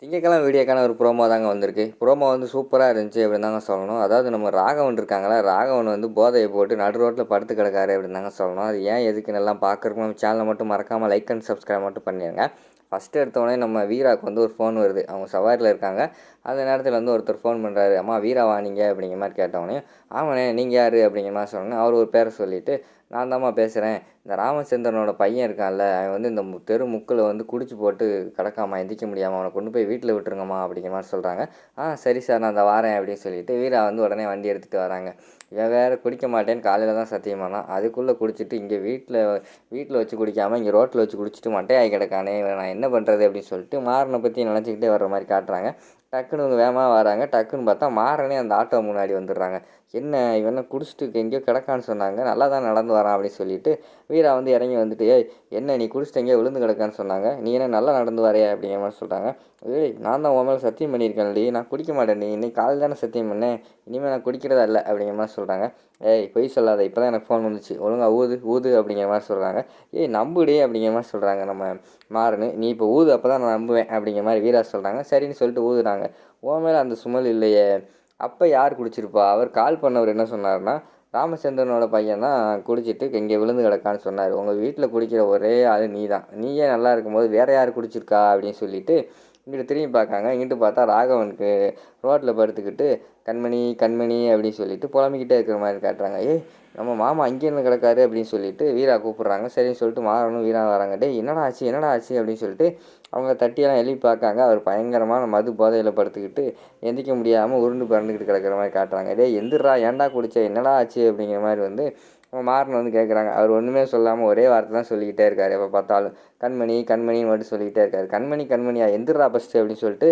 திங்கட்கிழமை வீடியோக்கான ஒரு ப்ரோமோ தாங்க வந்திருக்கு. ப்ரோமோ வந்து சூப்பரா இருந்துச்சு அப்படின்னு தாங்க சொல்லணும். அதாவது நம்ம ராகவன் இருக்காங்களா, ராகவன் வந்து போதைய போட்டு நடு ரோட்ல படுத்து கிடக்காரு அப்படின்னு தாங்க சொல்லணும். அது ஏன் எதுக்குன்னு எல்லாம் பார்க்கறதுக்கு நம்ம சேனலை மட்டும் மறக்காமல் லைக் அண்ட் சப்ஸ்கிரைப் மட்டும் பண்ணிடுங்க. ஃபஸ்ட்டு எடுத்தோடனே நம்ம வீராவுக்கு வந்து ஒரு ஃபோன் வருது. அவங்க சவாரியில் இருக்காங்க. அந்த நேரத்தில் வந்து ஒருத்தர் ஃபோன் பண்ணுறாரு. அம்மா வீராவா நீங்கள் அப்படிங்கிற மாதிரி கேட்டவொடனே, ஆமாண்ணே நீங்கள் யார் அப்படிங்கிற மாதிரி சொன்னோன்னே அவர் ஒரு பேரை சொல்லிவிட்டு, நான் தாம்மா பேசுகிறேன். இந்த ராமச்சந்திரனோட பையன் இருக்கான்ல, அவன் வந்து இந்த தெரு முக்கில் வந்து குடிச்சு போட்டு கிடக்காம எந்திரிக்க முடியாமல் அவனை கொண்டு போய் வீட்டில் விட்டுருங்கம்மா அப்படிங்கிற மாதிரி சொல்கிறாங்க. சரி சார் நான் அந்த வாரேன் அப்படின்னு சொல்லிட்டு வீரா வந்து உடனே வண்டி எடுத்துகிட்டு வராங்க. இவன் வேறு குடிக்க மாட்டேன்னு காலையில் தான் சத்தியம் பண்ணான். அதுக்குள்ளே குடிச்சிட்டு இங்கே வீட்டில் வச்சு குடிக்காமல் இங்கே ரோட்டில் வச்சு குடிச்சிட்டு மட்டையாகி கிடக்கானே, இவன் நான் என்ன பண்ணுறது அப்படின்னு சொல்லிட்டு மாறனை பற்றி நினச்சிக்கிட்டே வர்ற மாதிரி காட்டுறாங்க. டக்குன்னு இவங்க வேகமாக வராங்க. டக்குன்னு பார்த்தா மாறனே அந்த ஆட்டோ முன்னாடி வந்துடுறாங்க. என்ன இவனை குடிச்சிட்டு எங்கேயோ கிடக்கான்னு சொன்னாங்க, நல்லா தான் நடந்து வரான் அப்படின்னு சொல்லிட்டு வீரா வந்து இறங்கி வந்துட்டு, ஏய் என்ன நீ குடிச்சிட்டு எங்கேயோ விழுந்து கிடக்கான்னு சொன்னாங்க, நீ என்ன நல்லா நடந்து வரையா அப்படிங்கிற மாதிரி சொல்கிறாங்க. ஏய் நான் தான் உன் மேலே சத்தியம் பண்ணியிருக்கேன்டி, நான் குடிக்க மாட்டேன்டி, இன்னைக்கு காலையில் தானே சத்தியம் பண்ணேன், இனிமேல் நான் குடிக்கிறதா இல்லை அப்படிங்கிற மாதிரி சொல்கிறாங்க. ஏய் பொய் சொல்லாத, இப்போ தான் எனக்கு ஃபோன் வந்துச்சு, ஒழுங்கா ஊது ஊது அப்படிங்கிற மாதிரி சொல்கிறாங்க. ஏய் நம்புடி அப்படிங்கிற மாதிரி சொல்கிறாங்க நம்ம மாறனு. நீ இப்போ ஊது அப்போ தான் நான் நம்புவேன் அப்படிங்கிற மாதிரி வீரா சொல்கிறாங்க. சரின்னு சொல்லிட்டு ஊதுறாங்க. உன் மேலே அந்த சுமல் இல்லையே, அப்போ யார் குடிச்சிருப்பா? அவர் கால் பண்ணவர் என்ன சொன்னார்னா, ராமச்சந்திரனோட பையன் தான் குடிச்சிட்டு இங்கே விழுந்து கிடக்கான்னு சொன்னார். உங்கள் வீட்டில் குடிக்கிற ஒரே ஆள் நீ தான், நீயே நல்லா இருக்கும்போது வேறு யார் குடிச்சிருக்கா அப்படின்னு சொல்லிட்டு இங்கிட்டு திரும்பி பார்க்காங்க. இங்கிட்டு பார்த்தா ராகவனுக்கு ரோட்டில் படுத்துக்கிட்டு கண்மணி கண்மணி அப்படின்னு சொல்லிட்டு புலம்பிக்கிட்டே இருக்கிற மாதிரி காட்டுறாங்க. ஏய் நம்ம மாமா அங்கேருந்து கிடக்காரு அப்படின்னு சொல்லிட்டு வீரா கூப்பிட்றாங்க. சரின்னு சொல்லிட்டு மாறனும் வீரா வராங்க. டேய் என்னடா ஆச்சு அப்படின்னு சொல்லிட்டு அவங்க தட்டியெல்லாம் எழுப்பி பார்க்காங்க. அவர் பயங்கரமான மது போதையில் படுத்துக்கிட்டு எந்திரிக்க முடியாமல் உருண்டு பறந்துக்கிட்டு கிடக்கிற மாதிரி காட்டுறாங்க. டேய் எந்திரா, ஏன்டா குடிச்ச, என்னடா ஆச்சு அப்படிங்கிற மாதிரி வந்து மாறன் வந்து கேட்குறாங்க. அவர் ஒன்றுமே சொல்லாமல் ஒரே வார்த்தை தான் சொல்லிக்கிட்டே இருக்கார். எப்போ பார்த்தாலும் கண்மணி கண்மணின்னு மட்டும் சொல்லிக்கிட்டே இருக்காரு. கண்மணியா எந்திரா ஃபஸ்ட்டு அப்படின்னு சொல்லிட்டு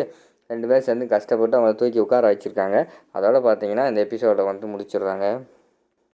2 பேரும் சேர்ந்து கஷ்டப்பட்டு அவங்கள தூக்கி உட்கார வச்சுருக்காங்க. அதோட பார்த்தீங்கன்னா இந்த எபிசோடை வந்து முடிச்சிடுறாங்க.